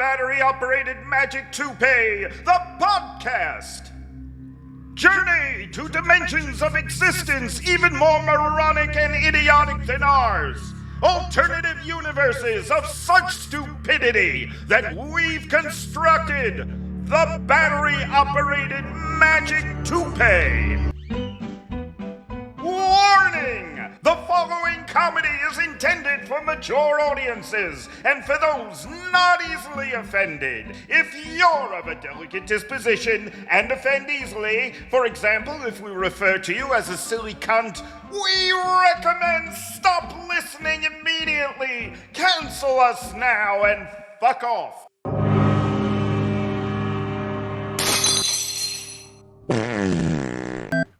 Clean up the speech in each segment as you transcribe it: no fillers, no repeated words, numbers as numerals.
battery-operated magic toupee, the podcast. Journey to dimensions of existence even more moronic and idiotic than ours. Alternative universes of such stupidity that we've constructed the battery-operated magic toupee. Warning! The following comedy is intended for mature audiences and for those not easily offended. If you're of a delicate disposition and offend easily, for example, if we refer to you as a silly cunt, we recommend stop listening immediately, cancel us now, and fuck off.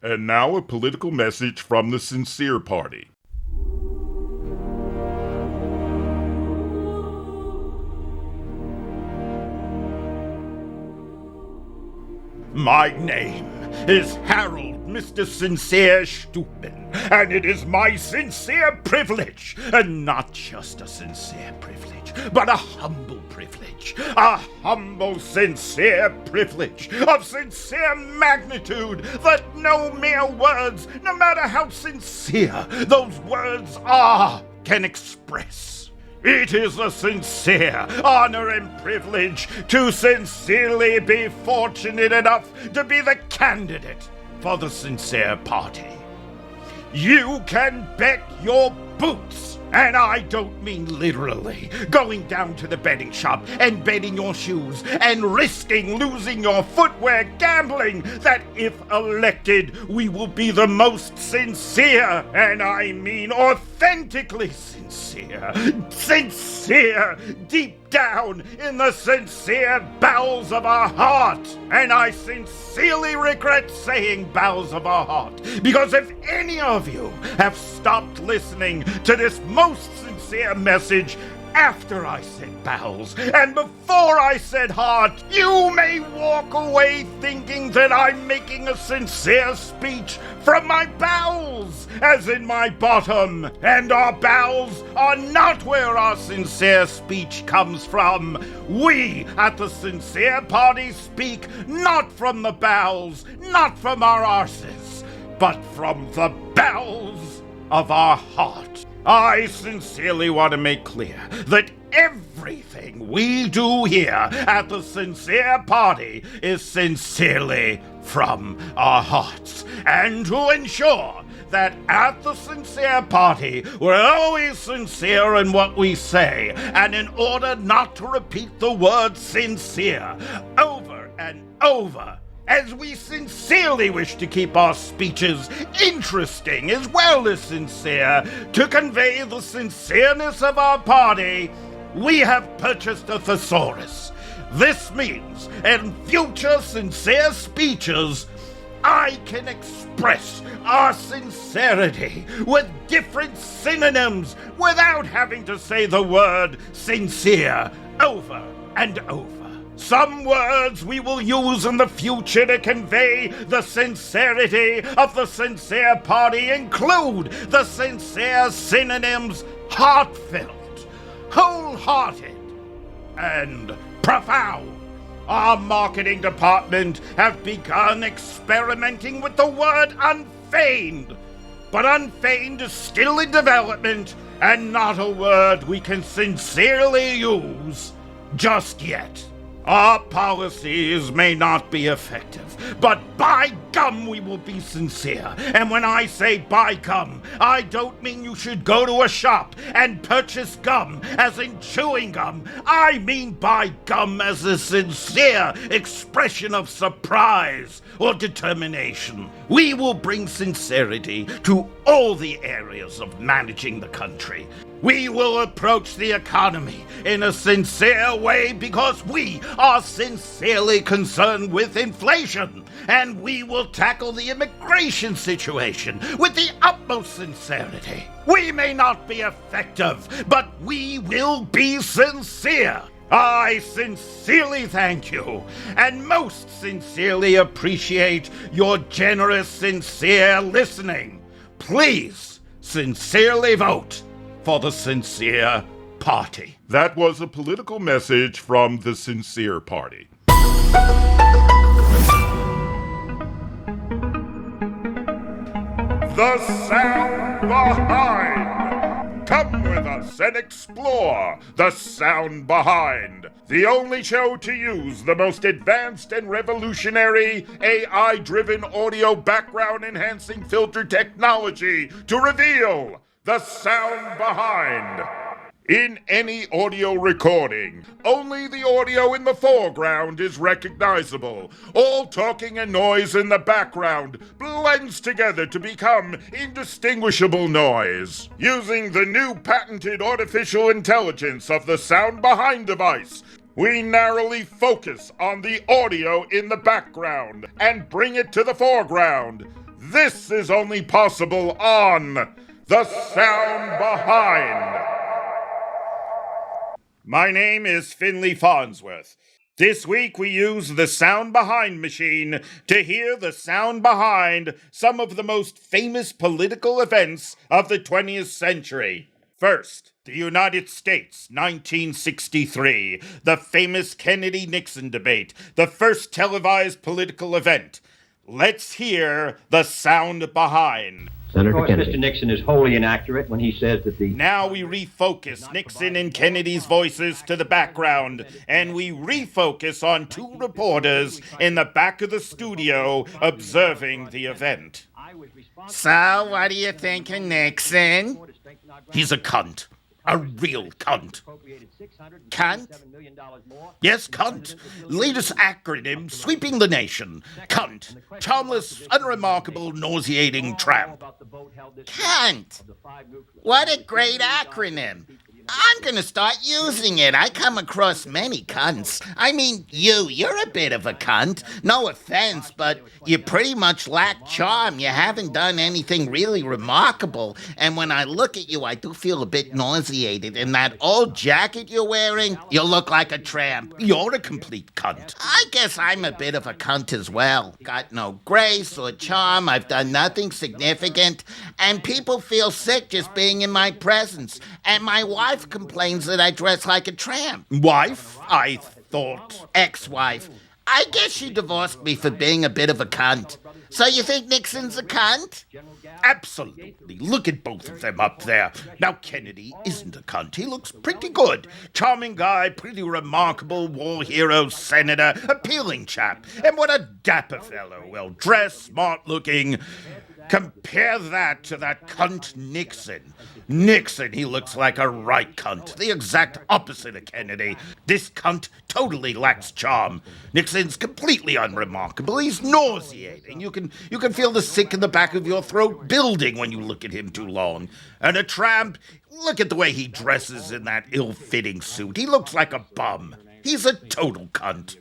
And now a political message from the Sincere Party. My name is Harold Mr. Sincere Stupin, and it is my sincere privilege, and not just a sincere privilege, but a humble privilege, a humble, sincere privilege of sincere magnitude that no mere words, no matter how sincere those words are, can express. It is a sincere honor and privilege to sincerely be fortunate enough to be the candidate for the Sincere Party. You can bet your boots, and I don't mean literally, going down to the betting shop and betting your shoes and risking losing your footwear gambling, that if elected, we will be the most sincere, and I mean authentically sincere, deep down in the sincere bowels of our heart. And I sincerely regret saying bowels of our heart, because if any of you have stopped listening to this most sincere message after I said bowels and before I said heart, you may walk away thinking that I'm making a sincere speech from my bowels, as in my bottom, and our bowels are not where our sincere speech comes from. We at the Sincere Party speak not from the bowels, not from our arses, but from the bowels of our heart. I sincerely want to make clear that everything we do here at the Sincere Party is sincerely from our hearts. And to ensure that at the Sincere Party we're always sincere in what we say, and in order not to repeat the word sincere over and over, as we sincerely wish to keep our speeches interesting as well as sincere, to convey the sincereness of our party, we have purchased a thesaurus. This means, in future sincere speeches, I can express our sincerity with different synonyms without having to say the word sincere over and over. Some words we will use in the future to convey the sincerity of the Sincere Party include the sincere synonyms heartfelt, wholehearted, and profound. Our marketing department have begun experimenting with the word unfeigned, but unfeigned is still in development and not a word we can sincerely use just yet. Our policies may not be effective, but by gum we will be sincere. And when I say by gum, I don't mean you should go to a shop and purchase gum, as in chewing gum. I mean by gum as a sincere expression of surprise or determination. We will bring sincerity to all the areas of managing the country. We will approach the economy in a sincere way because we are sincerely concerned with inflation, and we will tackle the immigration situation with the utmost sincerity. We may not be effective, but we will be sincere. I sincerely thank you, and most sincerely appreciate your generous, sincere listening. Please sincerely vote for the Sincere Party. party. That was a political message from the Sincere Party. The sound behind. Come with us and explore the sound behind. The only show to use the most advanced and revolutionary AI-driven audio background enhancing filter technology to reveal the sound behind. In any audio recording, only the audio in the foreground is recognizable. All talking and noise in the background blends together to become indistinguishable noise. Using the new patented artificial intelligence of the Sound Behind device, we narrowly focus on the audio in the background and bring it to the foreground. This is only possible on the Sound Behind. My name is Finley Farnsworth. This week we use the Sound Behind machine to hear the sound behind some of the most famous political events of the 20th century. First, the United States, 1963, the famous Kennedy-Nixon debate, the first televised political event. Let's hear the sound behind. Of course, Mr. Nixon is wholly inaccurate when he says that the... Now we refocus Nixon and Kennedy's voices to the background, and we refocus on two reporters in the back of the studio observing the event. So, what do you think of Nixon? He's a cunt. A real cunt. Cunt? Yes, cunt. Latest acronym sweeping the nation. Cunt. Charmless, unremarkable, nauseating tramp. Cunt. What a great acronym. I'm gonna start using it. I come across many cunts. I mean, you're a bit of a cunt. No offense, but you pretty much lack charm. You haven't done anything really remarkable. And when I look at you, I do feel a bit nauseated. In that old jacket you're wearing, you look like a tramp. You're a complete cunt. I guess I'm a bit of a cunt as well. Got no grace or charm. I've done nothing significant. And people feel sick just being in my presence. And my wife complains that I dress like a tramp. Wife? I thought. Ex-wife. I guess she divorced me for being a bit of a cunt. So you think Nixon's a cunt? Absolutely. Look at both of them up there. Now, Kennedy isn't a cunt. He looks pretty good. Charming guy, pretty remarkable, war hero, senator, appealing chap. And what a dapper fellow. Well-dressed, smart-looking. Compare that to that cunt Nixon. Nixon, he looks like a right cunt, the exact opposite of Kennedy. This cunt totally lacks charm. Nixon's completely unremarkable. He's nauseating. You can feel the sick in the back of your throat building when you look at him too long. And a tramp, look at the way he dresses in that ill-fitting suit. He looks like a bum. He's a total cunt.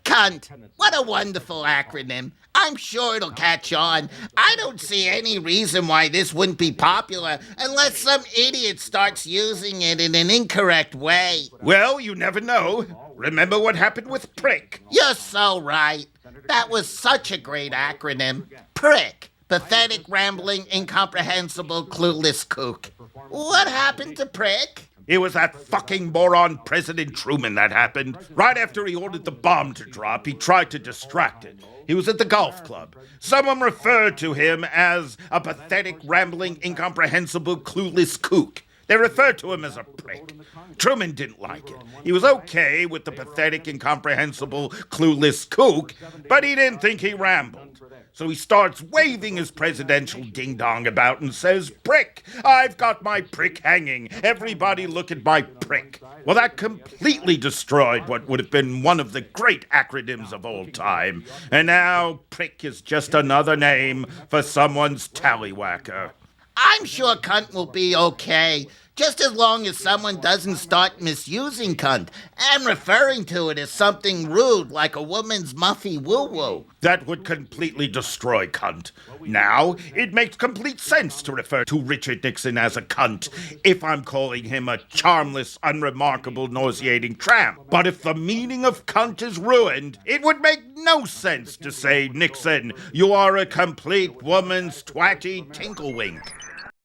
Cunt. What a wonderful acronym. I'm sure it'll catch on. I don't see any reason why this wouldn't be popular unless some idiot starts using it in an incorrect way. Well, you never know. Remember what happened with prick? You're so right. That was such a great acronym. Prick. Pathetic, rambling, incomprehensible, clueless kook. What happened to prick? It was that fucking moron President Truman that happened. Right after he ordered the bomb to drop, he tried to distract it. He was at the golf club. Someone referred to him as a pathetic, rambling, incomprehensible, clueless kook. They referred to him as a prick. Truman didn't like it. He was okay with the pathetic, incomprehensible, clueless kook, but he didn't think he rambled. So he starts waving his presidential ding-dong about and says, "Prick! I've got my prick hanging. Everybody look at my prick." Well, that completely destroyed what would have been one of the great acronyms of all time. And now, prick is just another name for someone's tallywhacker. I'm sure cunt will be okay, just as long as someone doesn't start misusing cunt and referring to it as something rude like a woman's muffy woo-woo. That would completely destroy cunt. Now, it makes complete sense to refer to Richard Nixon as a cunt if I'm calling him a charmless, unremarkable, nauseating tramp. But if the meaning of cunt is ruined, it would make no sense to say, "Nixon, you are a complete woman's twatty tinklewink."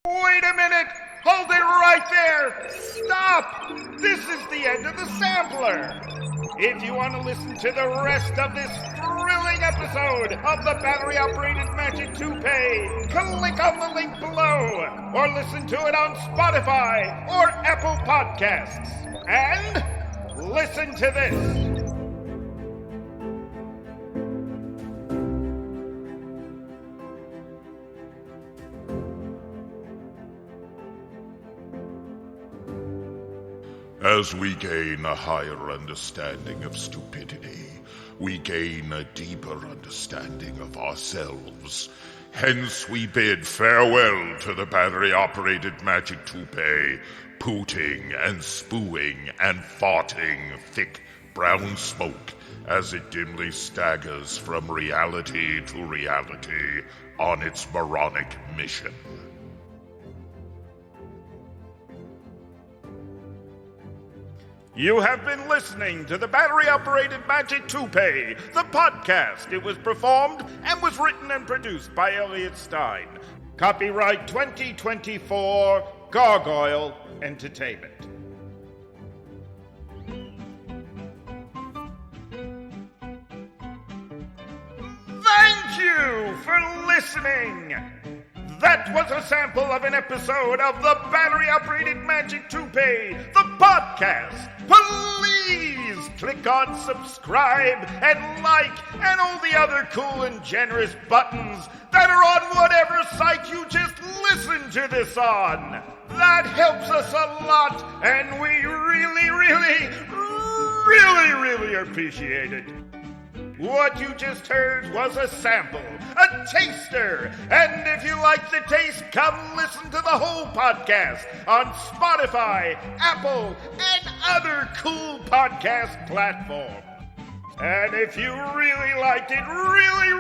Wait a minute! Hold it right there! Stop! This is the end of the sampler! If you want to listen to the rest of this thrilling episode of the battery-operated Magic Toupee, click on the link below, or listen to it on Spotify or Apple Podcasts. And listen to this. As we gain a higher understanding of stupidity, we gain a deeper understanding of ourselves. Hence we bid farewell to the battery-operated Magic Toupee, pooting and spooing and farting thick brown smoke as it dimly staggers from reality to reality on its moronic mission. You have been listening to the battery-operated Magic Toupee, the podcast. It was performed and was written and produced by Elliot Stein. Copyright 2024, Gargoyle Entertainment. Thank you for listening! That was a sample of an episode of the battery-operated Magic Toupee, the podcast. Please click on subscribe and like and all the other cool and generous buttons that are on whatever site you just listened to this on. That helps us a lot, and we really appreciate it. What you just heard was a sample, a taster. And if you like the taste, come listen to the whole podcast on Spotify, Apple, and other cool podcast platforms. And if you really liked it, really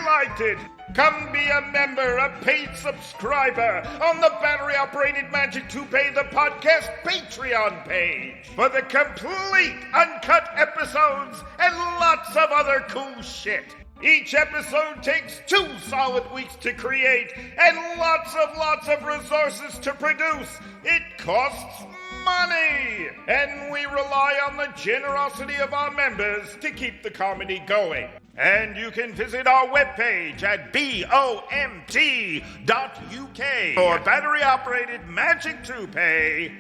liked it, come be a member, a paid subscriber on the battery-operated Magic Toupee, the podcast Patreon page for the complete uncut episodes and lots of other cool shit. Each episode takes 2 solid weeks to create and lots of resources to produce. It costs money, and we rely on the generosity of our members to keep the comedy going. And you can visit our webpage at BOMT.UK or battery-operated Magic Toupee.UK.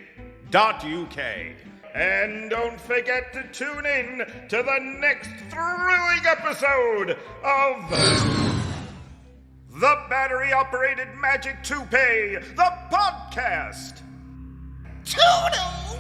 And don't forget to tune in to the next thrilling episode of the battery-operated Magic Toupee, the podcast. Toodles!